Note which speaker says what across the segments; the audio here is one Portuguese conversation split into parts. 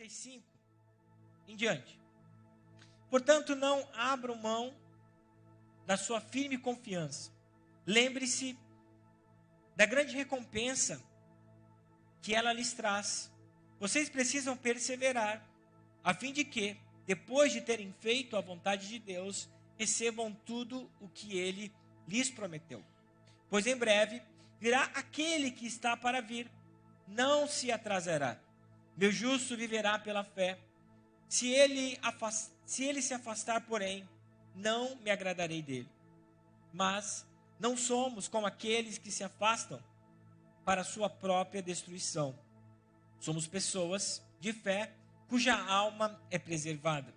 Speaker 1: 35 em diante. Portanto, não abram mão da sua firme confiança. Lembre-se da grande recompensa que ela lhes traz. Vocês precisam perseverar, a fim de que, depois de terem feito a vontade de Deus, recebam tudo o que Ele lhes prometeu. Pois em breve virá aquele que está para vir, não se atrasará. Meu justo viverá pela fé. Se ele se afastar, porém, não me agradarei dele. Mas não somos como aqueles que se afastam para a sua própria destruição. Somos pessoas de fé cuja alma é preservada.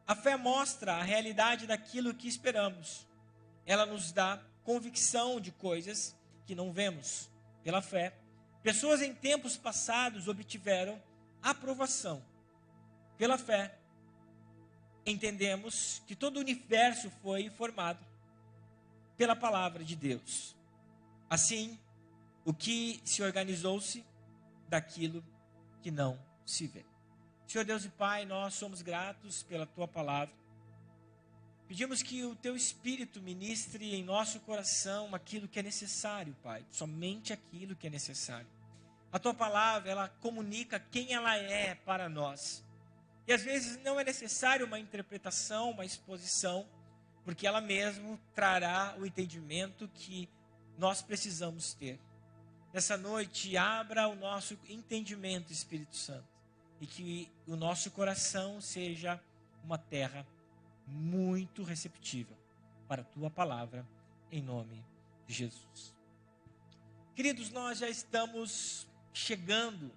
Speaker 1: A fé mostra a realidade daquilo que esperamos. Ela nos dá convicção de coisas que não vemos. Pela fé, pessoas em tempos passados obtiveram aprovação. Pela fé, entendemos que todo o universo foi formado pela palavra de Deus. Assim, o que se organizou-se daquilo que não se vê. Senhor Deus e Pai, nós somos gratos pela Tua palavra. Pedimos que o Teu Espírito ministre em nosso coração aquilo que é necessário, Pai. Somente aquilo que é necessário. A Tua palavra, ela comunica quem ela é para nós. E às vezes não é necessário uma interpretação, uma exposição, porque ela mesmo trará o entendimento que nós precisamos ter. Nessa noite, abra o nosso entendimento, Espírito Santo, e que o nosso coração seja uma terra muito receptiva para a Tua palavra, em nome de Jesus. Queridos, nós já estamos chegando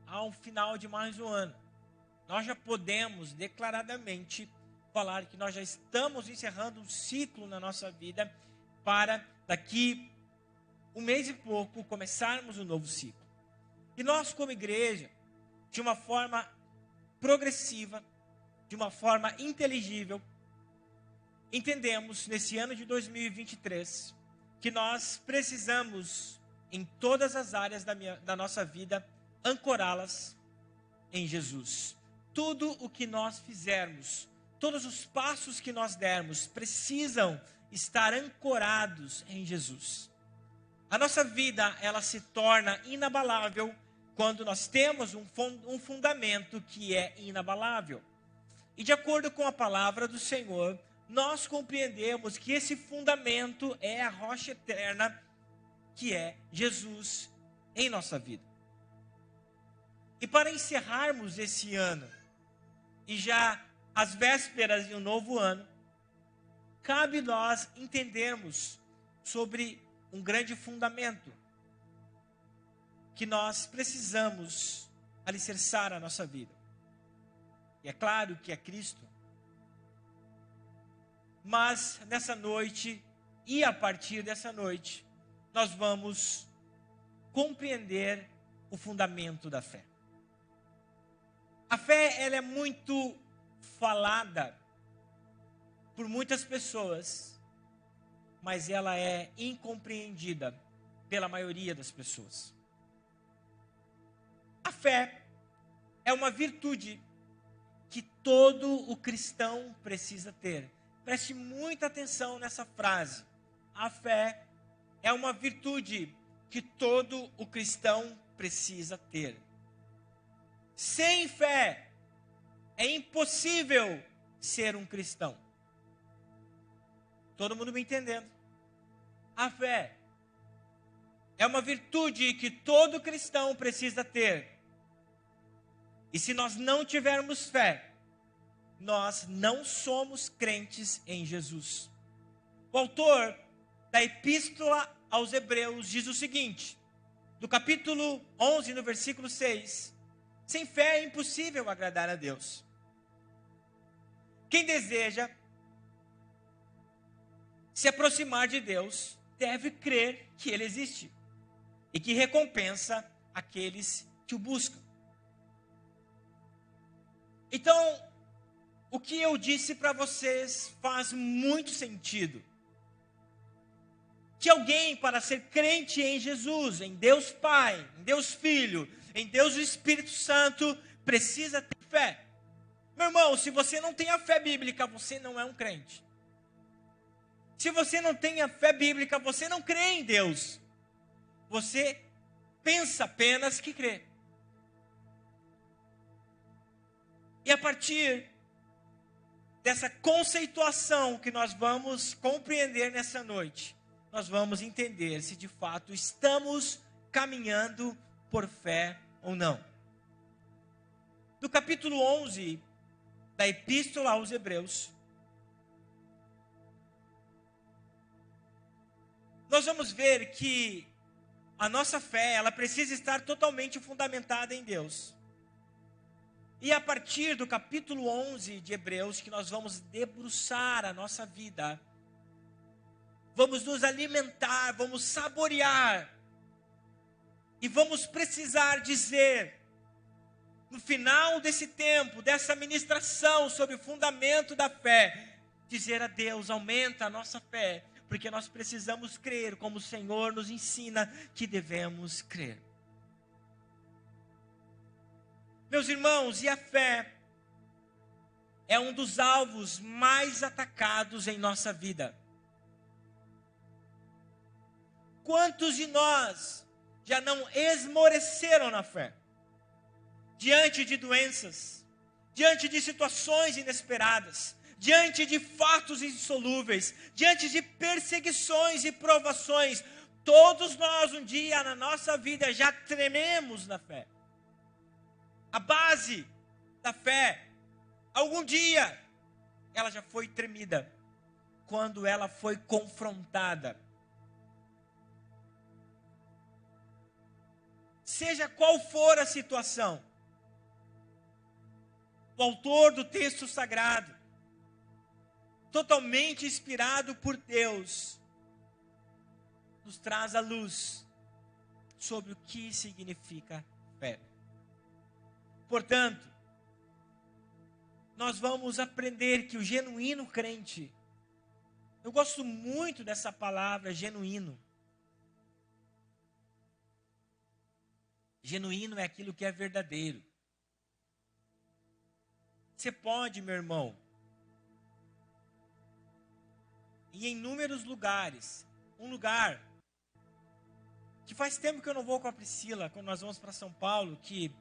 Speaker 1: ao final de mais um ano. Nós já podemos declaradamente falar que nós já estamos encerrando um ciclo na nossa vida para daqui um mês e pouco começarmos um novo ciclo. E nós, como igreja, de uma forma progressiva, de uma forma inteligível, entendemos nesse ano de 2023 que nós precisamos, em todas as áreas da nossa vida, ancorá-las em Jesus. Tudo o que nós fizermos, todos os passos que nós dermos, precisam estar ancorados em Jesus. A nossa vida, ela se torna inabalável quando nós temos um fundamento que é inabalável. E de acordo com a palavra do Senhor, nós compreendemos que esse fundamento é a rocha eterna, que é Jesus em nossa vida. E para encerrarmos esse ano, e já às vésperas de um novo ano, cabe nós entendermos sobre um grande fundamento que nós precisamos alicerçar a nossa vida. E é claro que é Cristo. Mas nessa noite, e a partir dessa noite, nós vamos compreender o fundamento da fé. A fé, ela é muito falada por muitas pessoas, mas ela é incompreendida pela maioria das pessoas. A fé é uma virtude que todo o cristão precisa ter. Preste muita atenção nessa frase. A fé é uma virtude que todo o cristão precisa ter. Sem fé, é impossível ser um cristão. Todo mundo me entendendo? A fé é uma virtude que todo cristão precisa ter. E se nós não tivermos fé, nós não somos crentes em Jesus. O autor da Epístola aos Hebreus diz o seguinte, do capítulo 11, no versículo 6, sem fé é impossível agradar a Deus. Quem deseja se aproximar de Deus deve crer que Ele existe e que recompensa aqueles que o buscam. Então, o que eu disse para vocês faz muito sentido. Que alguém, para ser crente em Jesus, em Deus Pai, em Deus Filho, em Deus o Espírito Santo, precisa ter fé. Meu irmão, se você não tem a fé bíblica, você não é um crente. Se você não tem a fé bíblica, você não crê em Deus. Você pensa apenas que crê. E a partir dessa conceituação que nós vamos compreender nessa noite, nós vamos entender se de fato estamos caminhando por fé ou não. No capítulo 11 da Epístola aos Hebreus, nós vamos ver que a nossa fé, ela precisa estar totalmente fundamentada em Deus. E a partir do capítulo 11 de Hebreus, que nós vamos debruçar a nossa vida, vamos nos alimentar, vamos saborear, e vamos precisar dizer, no final desse tempo, dessa ministração sobre o fundamento da fé, dizer a Deus, aumenta a nossa fé, porque nós precisamos crer como o Senhor nos ensina que devemos crer. Meus irmãos, e a fé é um dos alvos mais atacados em nossa vida. Quantos de nós já não esmoreceram na fé? Diante de doenças, diante de situações inesperadas, diante de fatos insolúveis, diante de perseguições e provações, todos nós um dia na nossa vida já trememos na fé. A base da fé, algum dia, ela já foi tremida, quando ela foi confrontada. Seja qual for a situação, o autor do texto sagrado, totalmente inspirado por Deus, nos traz a luz sobre o que significa fé. Portanto, nós vamos aprender que o genuíno crente, eu gosto muito dessa palavra genuíno. Genuíno é aquilo que é verdadeiro. Você pode, meu irmão, ir em inúmeros lugares. Um lugar que faz tempo que eu não vou com a Priscila, quando nós vamos para São Paulo, que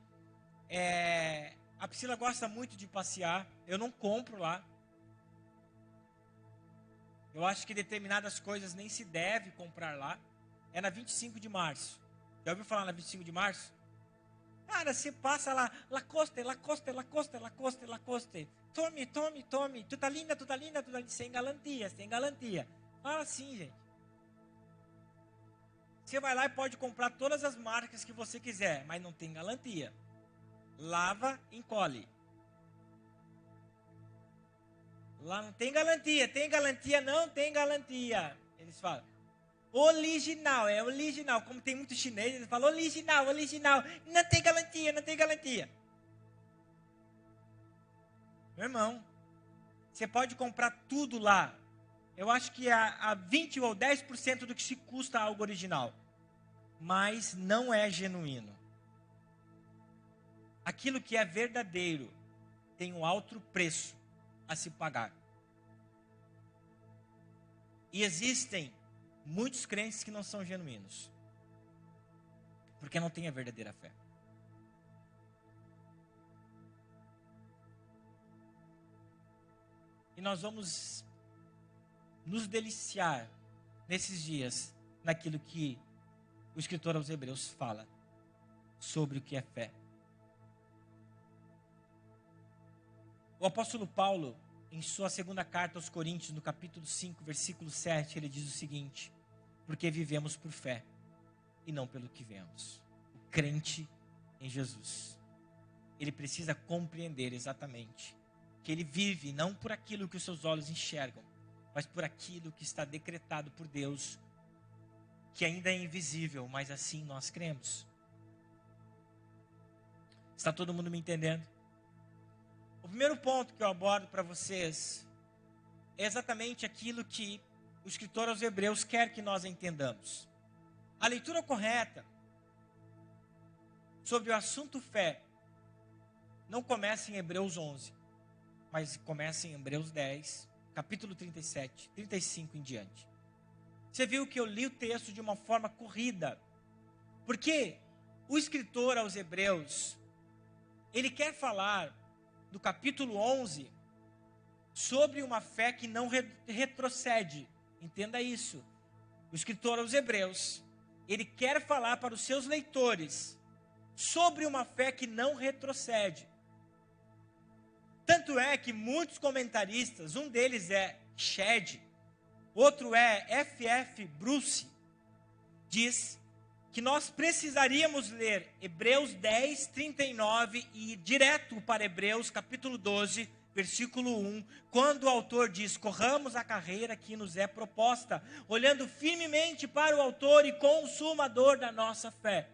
Speaker 1: a Priscila gosta muito de passear. Eu não compro lá. Eu acho que determinadas coisas nem se deve comprar lá. É na 25 de março. Já ouviu falar na 25 de março? Cara, você passa lá, Lacoste. Tome. Tu tá linda. Sem galantia. Fala assim, gente. Você vai lá e pode comprar todas as marcas que você quiser, mas não tem galantia. Lava, encolhe. Lá não tem galantia. Tem galantia? Não tem galantia. Eles falam. Original, é original. Como tem muito chinês, eles falam original. Não tem galantia. Meu irmão, você pode comprar tudo lá. Eu acho que a 20 ou 10% do que se custa algo original. Mas não é genuíno. Aquilo que é verdadeiro tem um alto preço a se pagar. E existem muitos crentes que não são genuínos, porque não têm a verdadeira fé. E nós vamos nos deliciar nesses dias naquilo que o escritor aos Hebreus fala sobre o que é fé. O apóstolo Paulo, em sua segunda carta aos Coríntios, no capítulo 5, versículo 7, ele diz o seguinte: porque vivemos por fé e não pelo que vemos. O crente em Jesus, ele precisa compreender exatamente que ele vive não por aquilo que os seus olhos enxergam, mas por aquilo que está decretado por Deus, que ainda é invisível, mas assim nós cremos. Está todo mundo me entendendo? O primeiro ponto que eu abordo para vocês é exatamente aquilo que o escritor aos Hebreus quer que nós entendamos. A leitura correta sobre o assunto fé não começa em Hebreus 11, mas começa em Hebreus 10, capítulo 37, 35 em diante. Você viu que eu li o texto de uma forma corrida, porque o escritor aos Hebreus, ele quer falar do capítulo 11 sobre uma fé que não retrocede. Entenda isso. O escritor aos Hebreus, ele quer falar para os seus leitores sobre uma fé que não retrocede. Tanto é que muitos comentaristas, um deles é Shedd, outro é F.F. Bruce, diz que nós precisaríamos ler Hebreus 10, 39 e ir direto para Hebreus capítulo 12, versículo 1, quando o autor diz: corramos a carreira que nos é proposta, olhando firmemente para o autor e consumador da nossa fé.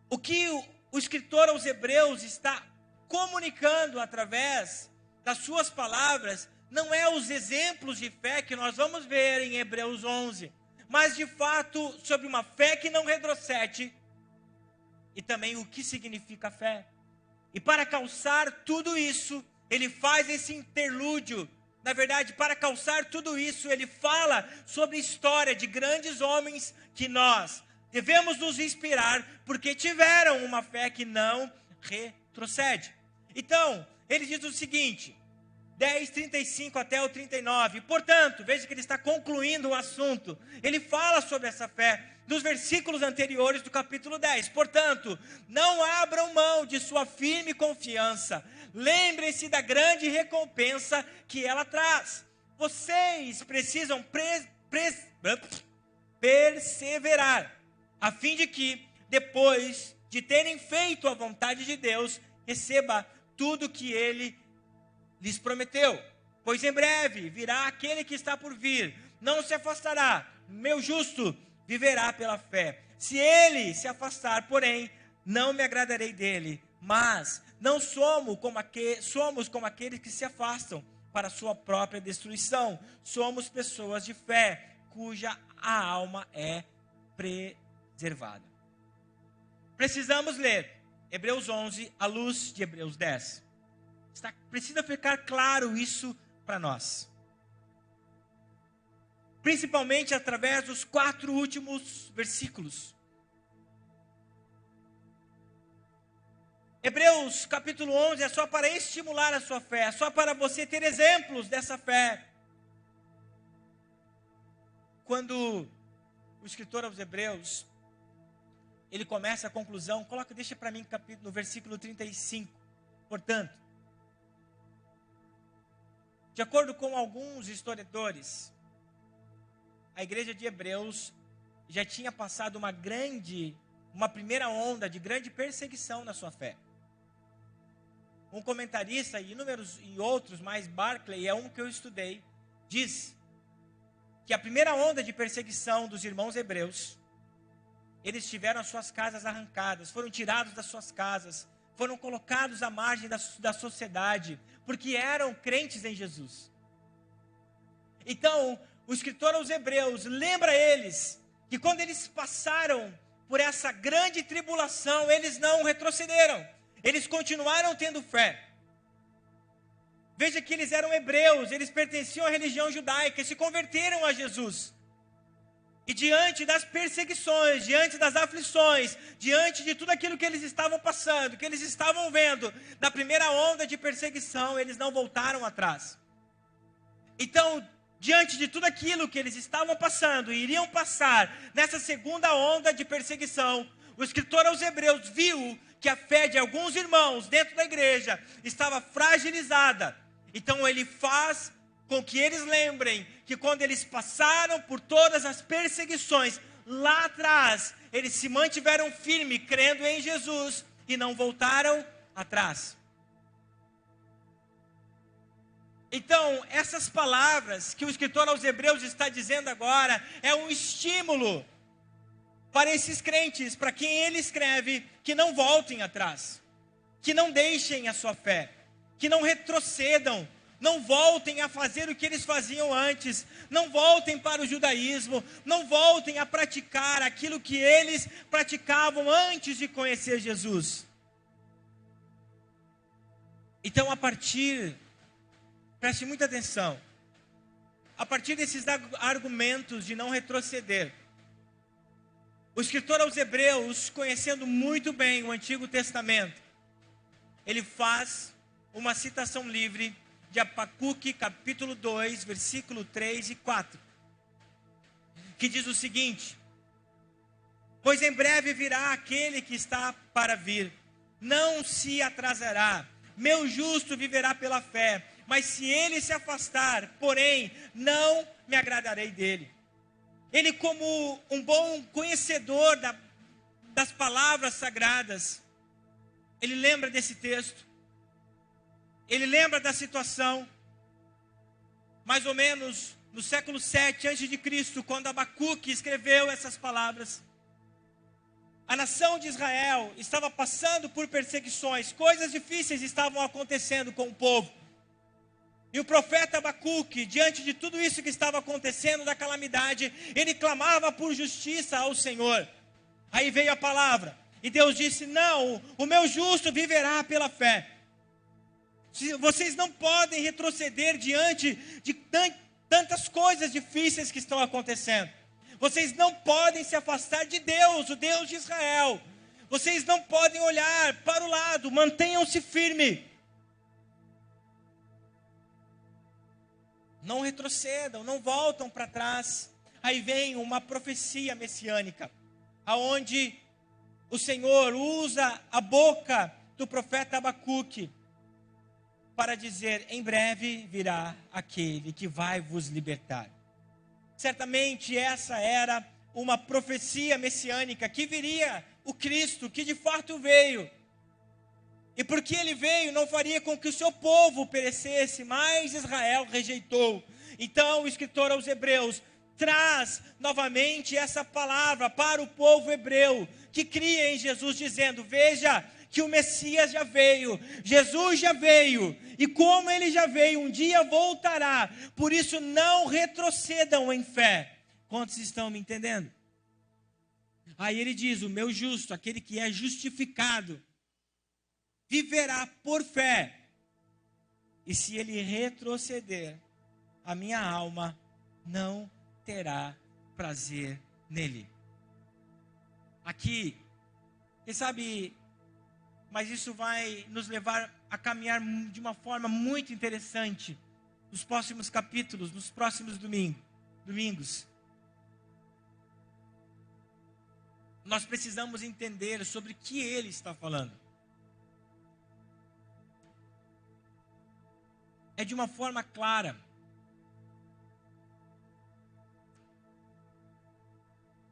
Speaker 1: O que o escritor aos Hebreus está comunicando através das suas palavras não é os exemplos de fé que nós vamos ver em Hebreus 11, mas de fato sobre uma fé que não retrocede e também o que significa fé. E para calçar tudo isso, ele faz esse interlúdio. Na verdade, para calçar tudo isso, ele fala sobre a história de grandes homens que nós devemos nos inspirar, porque tiveram uma fé que não retrocede. Então, ele diz o seguinte, 10, 35 até o 39. Portanto, veja que ele está concluindo o assunto. Ele fala sobre essa fé nos versículos anteriores do capítulo 10. Portanto, não abram mão de sua firme confiança. Lembrem-se da grande recompensa que ela traz. Vocês precisam perseverar, a fim de que, depois de terem feito a vontade de Deus, receba tudo que ele lhes prometeu. Pois em breve virá aquele que está por vir, não se afastará. Meu justo viverá pela fé. Se ele se afastar, porém, não me agradarei dele. Mas não somos como aqueles que se afastam para a sua própria destruição. Somos pessoas de fé, cuja a alma é preservada. Precisamos ler Hebreus 11 à luz de Hebreus 10. Precisa ficar claro isso para nós. Principalmente através dos 4 últimos versículos. Hebreus capítulo 11 é só para estimular a sua fé, é só para você ter exemplos dessa fé. Quando o escritor aos Hebreus, ele começa a conclusão, deixa para mim no versículo 35. Portanto, de acordo com alguns historiadores, a igreja de Hebreus já tinha passado uma primeira onda de grande perseguição na sua fé. Um comentarista e outros, mais Barclay, é um que eu estudei, diz que a primeira onda de perseguição dos irmãos hebreus, eles tiveram as suas casas arrancadas, foram tirados das suas casas, foram colocados à margem da sociedade, porque eram crentes em Jesus. Então, o escritor aos Hebreus lembra eles que quando eles passaram por essa grande tribulação, eles não retrocederam, eles continuaram tendo fé. Veja que eles eram hebreus, eles pertenciam à religião judaica e se converteram a Jesus. E diante das perseguições, diante das aflições, diante de tudo aquilo que eles estavam passando, que eles estavam vendo, na primeira onda de perseguição, eles não voltaram atrás. Então, diante de tudo aquilo que eles estavam passando e iriam passar nessa segunda onda de perseguição, o escritor aos Hebreus viu que a fé de alguns irmãos dentro da igreja estava fragilizada. Então ele faz com que eles lembrem que quando eles passaram por todas as perseguições, lá atrás, eles se mantiveram firmes, crendo em Jesus e não voltaram atrás. Então, essas palavras que o escritor aos Hebreus está dizendo agora, é um estímulo para esses crentes, para quem ele escreve, que não voltem atrás, que não deixem a sua fé, que não retrocedam Não voltem a fazer o que eles faziam antes. Não voltem para o judaísmo. Não voltem a praticar aquilo que eles praticavam antes de conhecer Jesus. Então, preste muita atenção. A partir desses argumentos de não retroceder, o escritor aos Hebreus, conhecendo muito bem o Antigo Testamento, ele faz uma citação livre de Abacuque, capítulo 2, versículo 3 e 4, que diz o seguinte: pois em breve virá aquele que está para vir, não se atrasará, meu justo viverá pela fé, mas se ele se afastar, porém, não me agradarei dele. Ele, como um bom conhecedor das palavras sagradas, ele lembra desse texto, ele lembra da situação, mais ou menos no século 7 a.C., quando Abacuque escreveu essas palavras. A nação de Israel estava passando por perseguições, coisas difíceis estavam acontecendo com o povo. E o profeta Abacuque, diante de tudo isso que estava acontecendo, da calamidade, ele clamava por justiça ao Senhor. Aí veio a palavra, e Deus disse: não, o meu justo viverá pela fé. Vocês não podem retroceder diante de tantas coisas difíceis que estão acontecendo. Vocês não podem se afastar de Deus, o Deus de Israel. Vocês não podem olhar para o lado, mantenham-se firmes. Não retrocedam, não voltam para trás. Aí vem uma profecia messiânica, aonde o Senhor usa a boca do profeta Abacuque para dizer: em breve virá aquele que vai vos libertar. Certamente essa era uma profecia messiânica, que viria o Cristo, que de fato veio. E porque ele veio, não faria com que o seu povo perecesse, mas Israel rejeitou. Então o escritor aos Hebreus traz novamente essa palavra para o povo hebreu, que cria em Jesus, dizendo: veja que o Messias já veio, Jesus já veio, e como ele já veio, um dia voltará. Por isso não retrocedam em fé. Quantos estão me entendendo? Aí ele diz: o meu justo, aquele que é justificado, viverá por fé, e se ele retroceder, a minha alma não terá prazer nele. Aqui, quem sabe, mas isso vai nos levar a caminhar de uma forma muito interessante nos próximos capítulos, nos próximos domingos. Nós precisamos entender sobre o que ele está falando. É de uma forma clara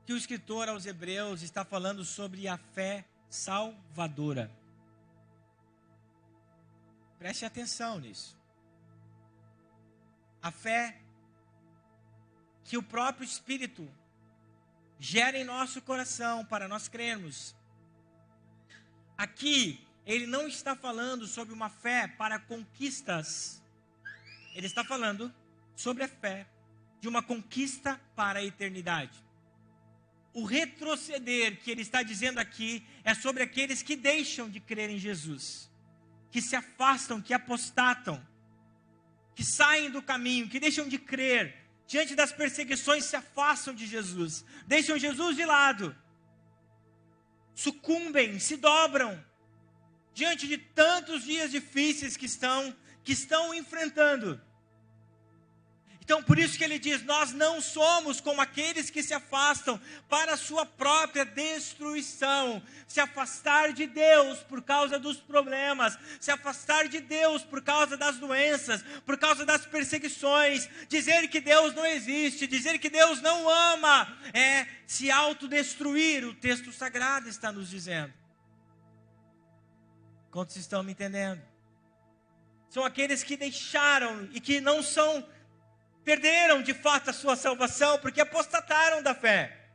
Speaker 1: que o escritor aos Hebreus está falando sobre a fé salvadora. Preste atenção nisso. A fé que o próprio Espírito gera em nosso coração para nós crermos. Aqui, ele não está falando sobre uma fé para conquistas. Ele está falando sobre a fé de uma conquista para a eternidade. O retroceder que ele está dizendo aqui é sobre aqueles que deixam de crer em Jesus, que se afastam, que apostatam, que saem do caminho, que deixam de crer, diante das perseguições se afastam de Jesus, deixam Jesus de lado, sucumbem, se dobram, diante de tantos dias difíceis que estão enfrentando. Então, por isso que ele diz: nós não somos como aqueles que se afastam para a sua própria destruição. Se afastar de Deus por causa dos problemas, se afastar de Deus por causa das doenças, por causa das perseguições, dizer que Deus não existe, dizer que Deus não ama, é se autodestruir, o texto sagrado está nos dizendo. Quantos estão me entendendo? São aqueles que deixaram e que não são... perderam de fato a sua salvação, porque apostataram da fé.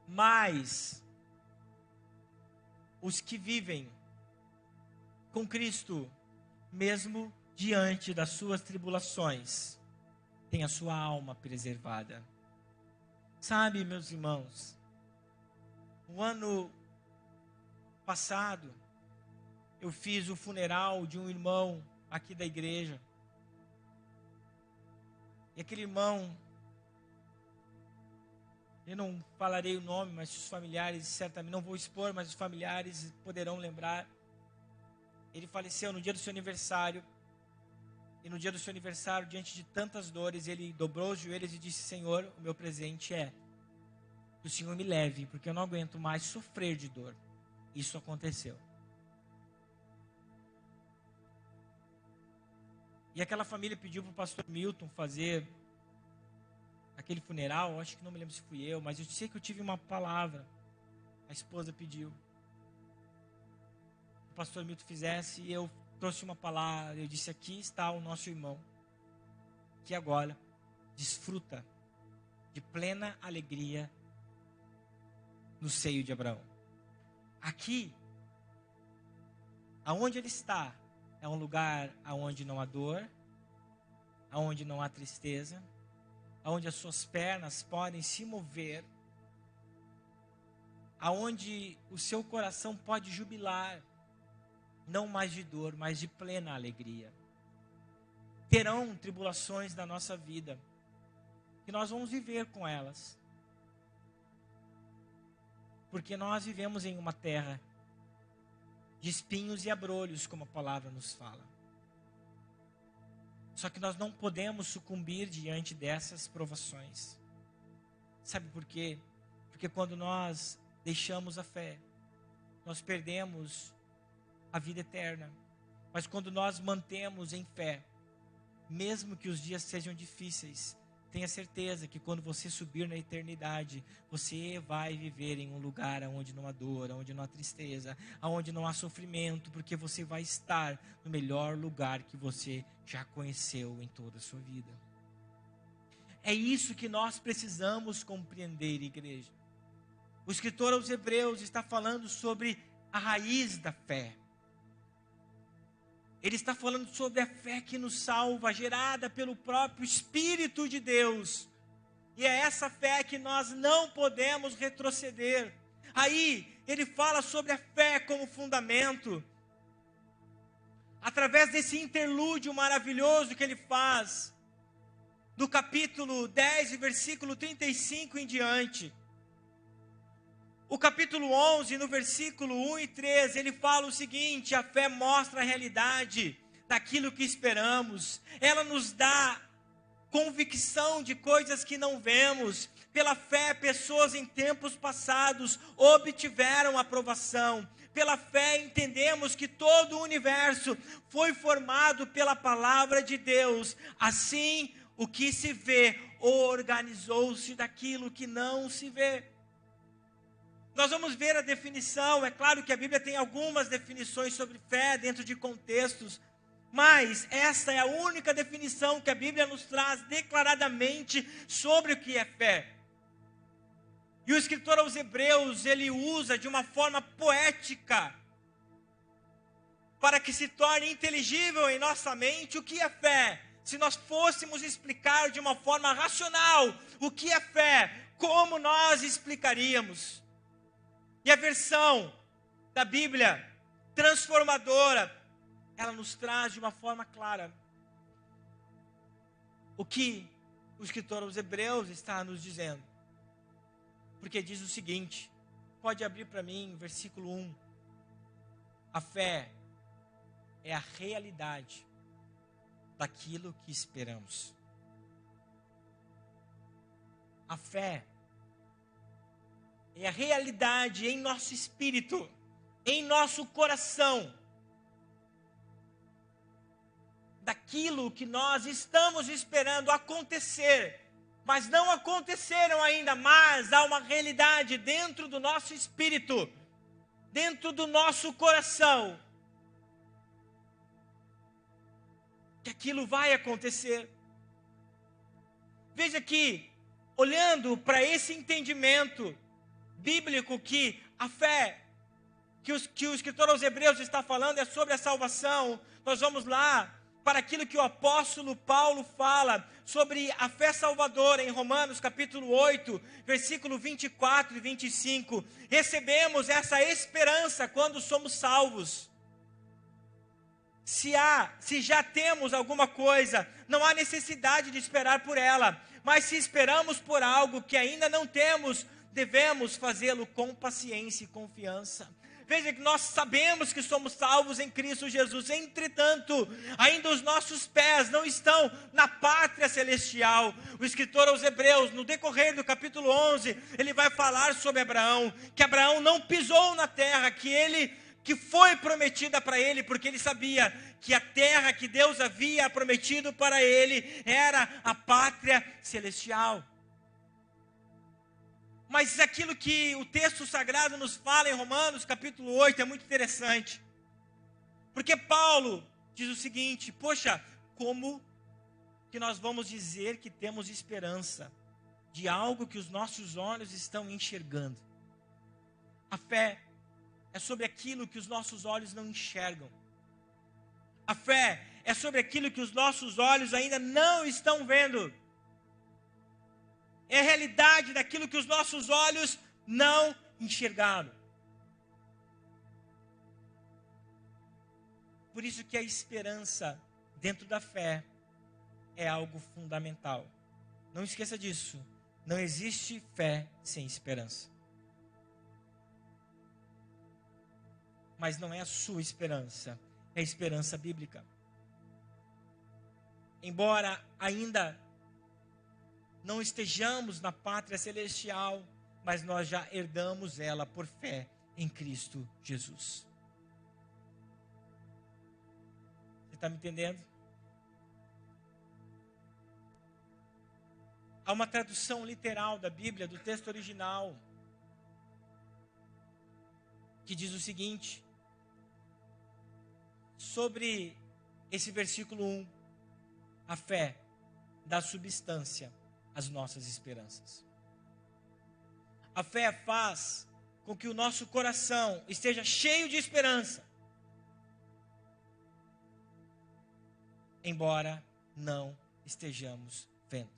Speaker 1: Mas os que vivem com Cristo, mesmo diante das suas tribulações, tem a sua alma preservada. Sabe, meus irmãos, o ano passado, eu fiz o funeral de um irmão aqui da igreja. E aquele irmão, eu não falarei o nome, mas os familiares, certamente, não vou expor, mas os familiares poderão lembrar. Ele faleceu no dia do seu aniversário. E no dia do seu aniversário, diante de tantas dores, ele dobrou os joelhos e disse: Senhor, o meu presente é que o Senhor me leve, porque eu não aguento mais sofrer de dor. Isso aconteceu. E aquela família pediu para o pastor Milton fazer aquele funeral. Acho que não me lembro se fui eu, mas eu sei que eu tive uma palavra. A esposa pediu que o pastor Milton fizesse, e eu trouxe uma palavra. Eu disse: aqui está o nosso irmão, que agora desfruta de plena alegria no seio de Abraão. Aqui, aonde ele está, é um lugar aonde não há dor, aonde não há tristeza, aonde as suas pernas podem se mover, aonde o seu coração pode jubilar, não mais de dor, mas de plena alegria. Terão tribulações na nossa vida, que nós vamos viver com elas, porque nós vivemos em uma terra de espinhos e abrolhos, como a palavra nos fala. Só que nós não podemos sucumbir diante dessas provações. Sabe por quê? Porque quando nós deixamos a fé, nós perdemos a vida eterna. Mas quando nós mantemos em fé, mesmo que os dias sejam difíceis, tenha certeza que quando você subir na eternidade, você vai viver em um lugar onde não há dor, onde não há tristeza, onde não há sofrimento, porque você vai estar no melhor lugar que você já conheceu em toda a sua vida. É isso que nós precisamos compreender, igreja. O escritor aos Hebreus está falando sobre a raiz da fé. Ele está falando sobre a fé que nos salva, gerada pelo próprio Espírito de Deus. E é essa fé que nós não podemos retroceder. Aí, ele fala sobre a fé como fundamento. Através desse interlúdio maravilhoso que ele faz, do capítulo 10, versículo 35 em diante. O capítulo 11, no versículo 1 e 13, ele fala o seguinte: a fé mostra a realidade daquilo que esperamos. Ela nos dá convicção de coisas que não vemos. Pela fé, pessoas em tempos passados obtiveram aprovação. Pela fé, entendemos que todo o universo foi formado pela palavra de Deus. Assim, o que se vê organizou-se daquilo que não se vê. Nós vamos ver a definição. É claro que a Bíblia tem algumas definições sobre fé dentro de contextos, mas essa é a única definição que a Bíblia nos traz declaradamente sobre o que é fé. E o escritor aos Hebreus, ele usa de uma forma poética para que se torne inteligível em nossa mente o que é fé. Se nós fôssemos explicar de uma forma racional o que é fé, como nós explicaríamos? E a versão da Bíblia transformadora, ela nos traz de uma forma clara o que o escritor aos Hebreus está nos dizendo. Porque diz o seguinte, pode abrir para mim, versículo 1. A fé é a realidade daquilo que esperamos. A fé é a realidade em nosso espírito, em nosso coração, daquilo que nós estamos esperando acontecer, mas não aconteceram ainda, mas há uma realidade dentro do nosso espírito, dentro do nosso coração, que aquilo vai acontecer. Veja que, olhando para esse entendimento bíblico, que a fé que o escritor aos Hebreus está falando é sobre a salvação, nós vamos lá para aquilo que o apóstolo Paulo fala sobre a fé salvadora em Romanos capítulo 8, versículo 24 e 25. Recebemos essa esperança quando somos salvos. Se já temos alguma coisa, não há necessidade de esperar por ela. Mas se esperamos por algo que ainda não temos, devemos fazê-lo com paciência e confiança. Veja que nós sabemos que somos salvos em Cristo Jesus. Entretanto, ainda os nossos pés não estão na pátria celestial. O escritor aos Hebreus, no decorrer do capítulo 11, ele vai falar sobre Abraão, que Abraão não pisou na terra que foi prometida para ele, porque ele sabia que a terra que Deus havia prometido para ele era a pátria celestial. Mas aquilo que o texto sagrado nos fala em Romanos capítulo 8 é muito interessante. Porque Paulo diz o seguinte: poxa, como que nós vamos dizer que temos esperança de algo que os nossos olhos estão enxergando? A fé é sobre aquilo que os nossos olhos não enxergam. A fé é sobre aquilo que os nossos olhos ainda não estão vendo. É a realidade daquilo que os nossos olhos não enxergaram. Por isso que a esperança dentro da fé é algo fundamental. Não esqueça disso. Não existe fé sem esperança. Mas não é a sua esperança, é a esperança bíblica. Embora ainda não estejamos na pátria celestial, mas nós já herdamos ela por fé em Cristo Jesus. Você está me entendendo? Há uma tradução literal da Bíblia, do texto original, que diz o seguinte, sobre esse versículo 1, a fé dá substância às nossas esperanças. A fé faz com que o nosso coração esteja cheio de esperança, embora não estejamos vendo.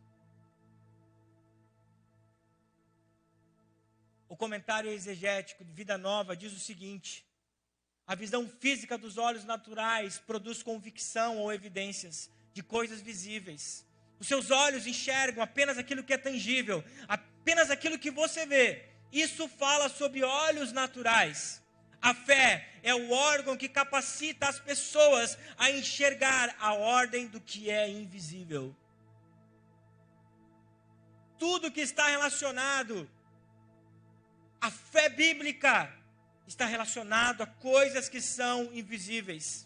Speaker 1: O comentário exegético de Vida Nova diz o seguinte: a visão física dos olhos naturais produz convicção ou evidências de coisas visíveis. Os seus olhos enxergam apenas aquilo que é tangível, apenas aquilo que você vê. Isso fala sobre olhos naturais. A fé é o órgão que capacita as pessoas a enxergar a ordem do que é invisível. Tudo que está relacionado à fé bíblica está relacionado a coisas que são invisíveis.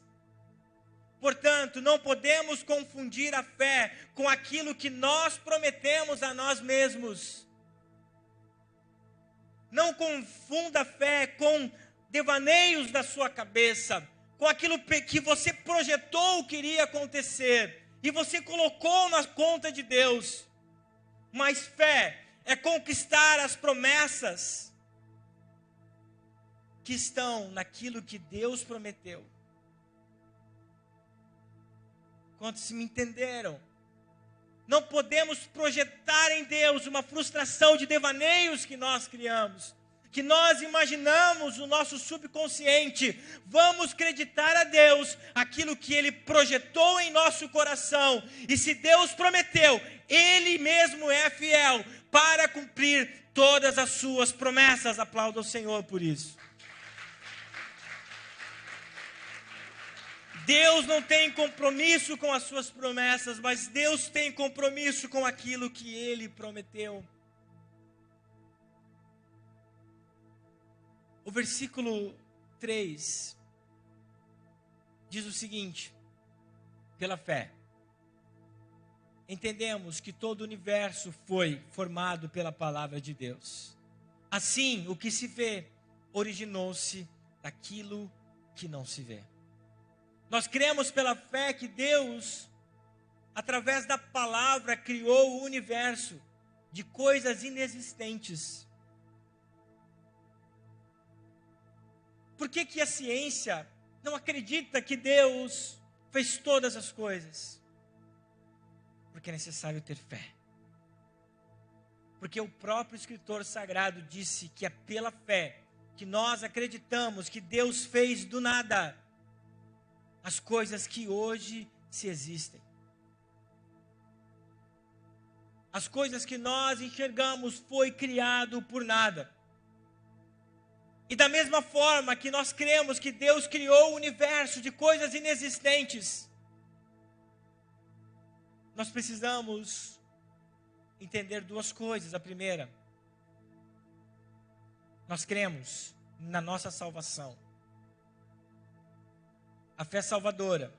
Speaker 1: Portanto, não podemos confundir a fé com aquilo que nós prometemos a nós mesmos. Não confunda a fé com devaneios da sua cabeça, com aquilo que você projetou que iria acontecer e você colocou na conta de Deus. Mas fé é conquistar as promessas que estão naquilo que Deus prometeu. Quantos me entenderam? Não podemos projetar em Deus uma frustração de devaneios que nós criamos, que nós imaginamos no nosso subconsciente. Vamos acreditar a Deus aquilo que Ele projetou em nosso coração. E se Deus prometeu, Ele mesmo é fiel para cumprir todas as suas promessas. Aplauda o Senhor por isso. Deus não tem compromisso com as suas promessas, mas Deus tem compromisso com aquilo que Ele prometeu. O versículo 3 diz o seguinte: pela fé, entendemos que todo o universo foi formado pela palavra de Deus. Assim, o que se vê originou-se daquilo que não se vê. Nós cremos pela fé que Deus, através da palavra, criou o universo de coisas inexistentes. Por que a ciência não acredita que Deus fez todas as coisas? Porque é necessário ter fé. Porque o próprio escritor sagrado disse que é pela fé que nós acreditamos que Deus fez do nada as coisas que hoje se existem. As coisas que nós enxergamos foi criado por nada. E da mesma forma que nós cremos que Deus criou o universo de coisas inexistentes, nós precisamos entender duas coisas. A primeira, nós cremos na nossa salvação. A fé salvadora,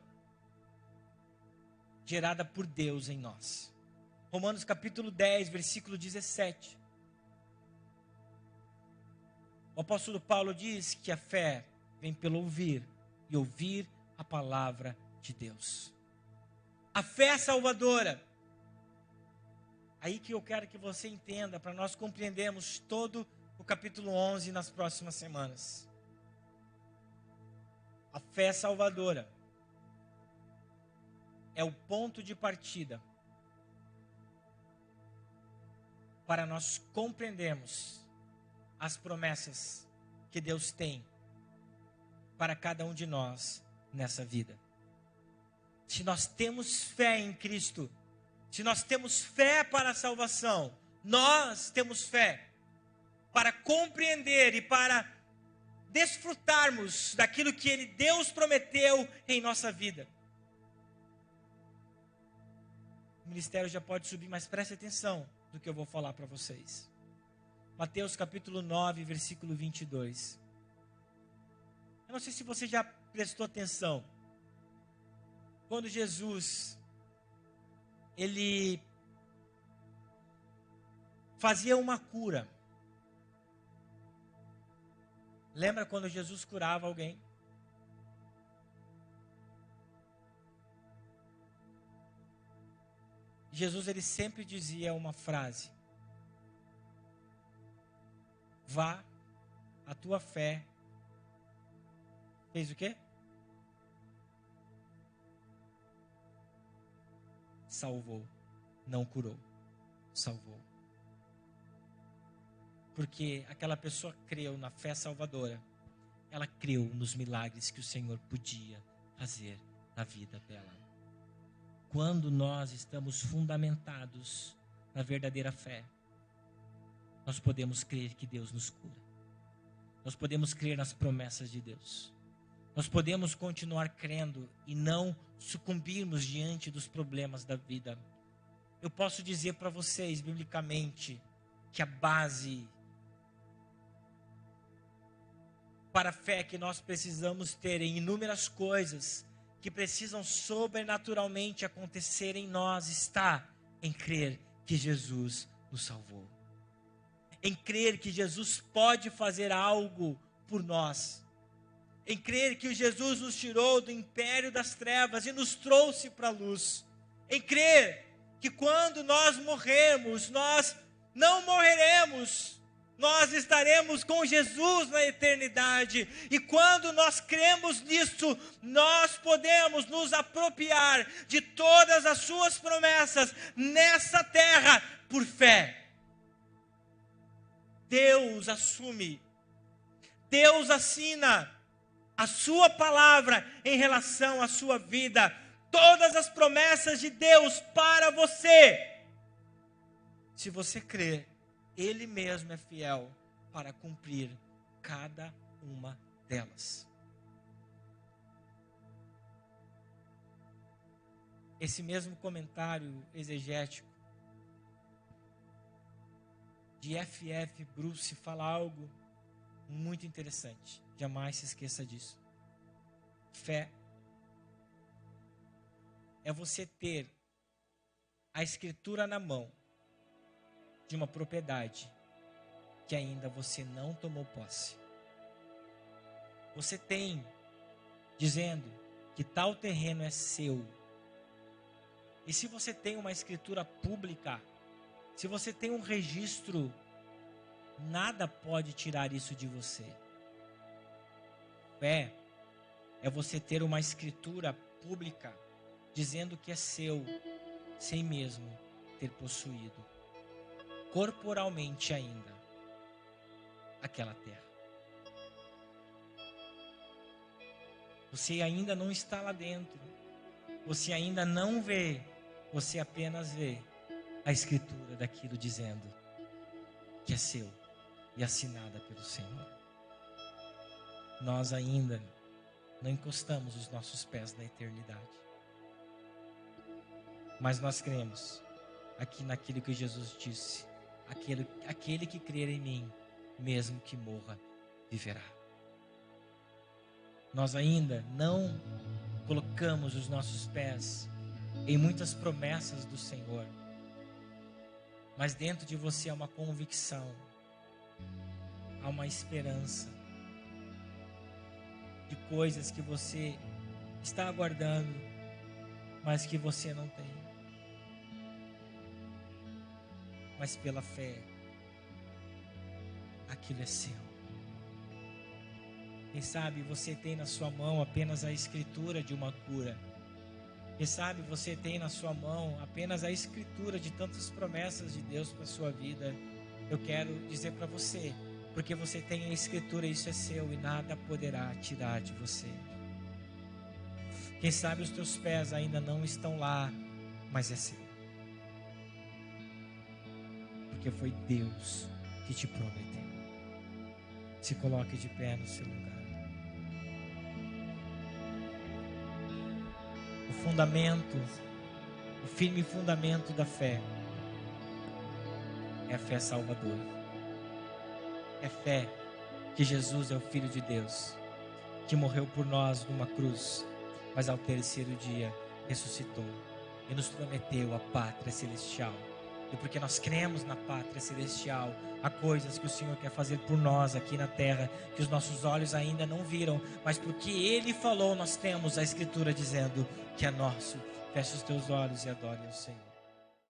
Speaker 1: gerada por Deus em nós. Romanos capítulo 10, versículo 17. O apóstolo Paulo diz que a fé vem pelo ouvir, e ouvir a palavra de Deus. A fé salvadora. Aí que eu quero que você entenda, para nós compreendermos todo o capítulo 11 nas próximas semanas. A fé salvadora é o ponto de partida para nós compreendermos as promessas que Deus tem para cada um de nós nessa vida. Se nós temos fé em Cristo, se nós temos fé para a salvação, nós temos fé para compreender e para desfrutarmos daquilo que Deus prometeu em nossa vida. O ministério já pode subir, mas preste atenção no que eu vou falar para vocês. Mateus capítulo 9, versículo 22. Eu não sei se você já prestou atenção. Quando Jesus, ele fazia uma cura. Lembra quando Jesus curava alguém? Jesus, ele sempre dizia uma frase: vá, a tua fé fez o quê? Salvou. Não curou, salvou. Porque aquela pessoa creu na fé salvadora. Ela creu nos milagres que o Senhor podia fazer na vida dela. Quando nós estamos fundamentados na verdadeira fé, nós podemos crer que Deus nos cura. Nós podemos crer nas promessas de Deus. Nós podemos continuar crendo e não sucumbirmos diante dos problemas da vida. Eu posso dizer para vocês, biblicamente, que a base para a fé que nós precisamos ter em inúmeras coisas que precisam sobrenaturalmente acontecer em nós está em crer que Jesus nos salvou. Em crer que Jesus pode fazer algo por nós. Em crer que Jesus nos tirou do império das trevas e nos trouxe para a luz. Em crer que quando nós morrermos, nós não morreremos. Nós estaremos com Jesus na eternidade. E quando nós cremos nisso, nós podemos nos apropriar de todas as suas promessas nessa terra por fé. Deus assume, Deus assina a sua palavra em relação à sua vida. Todas as promessas de Deus para você. Se você crer, Ele mesmo é fiel para cumprir cada uma delas. Esse mesmo comentário exegético de F.F. Bruce fala algo muito interessante. Jamais se esqueça disso. Fé é você ter a escritura na mão de uma propriedade que ainda você não tomou posse. Você tem dizendo que tal terreno é seu. E se você tem uma escritura pública, se você tem um registro, nada pode tirar isso de você. Fé é você ter uma escritura pública, dizendo que é seu, sem mesmo ter possuído, corporalmente ainda, aquela terra. Você ainda não está lá dentro, você ainda não vê, você apenas vê a escritura daquilo dizendo que é seu e assinada pelo Senhor. Nós ainda não encostamos os nossos pés na eternidade, mas nós cremos aqui naquilo que Jesus disse: aquele que crer em mim, mesmo que morra, viverá. Nós ainda não colocamos os nossos pés em muitas promessas do Senhor, mas dentro de você há uma convicção, há uma esperança de coisas que você está aguardando, mas que você não tem. Mas pela fé, aquilo é seu. Quem sabe você tem na sua mão apenas a escritura de uma cura. Quem sabe você tem na sua mão apenas a escritura de tantas promessas de Deus para a sua vida. Eu quero dizer para você, porque você tem a escritura, isso é seu e nada poderá tirar de você. Quem sabe os teus pés ainda não estão lá, mas é seu. Porque foi Deus que te prometeu. Se coloque de pé no seu lugar. O fundamento, o firme fundamento da fé é a fé salvadora. É fé que Jesus é o Filho de Deus, que morreu por nós numa cruz, mas ao terceiro dia ressuscitou e nos prometeu a pátria celestial. E porque nós cremos na pátria celestial, há coisas que o Senhor quer fazer por nós aqui na terra, que os nossos olhos ainda não viram, mas porque Ele falou, nós temos a Escritura dizendo que é nosso. Feche os teus olhos e adore ao Senhor.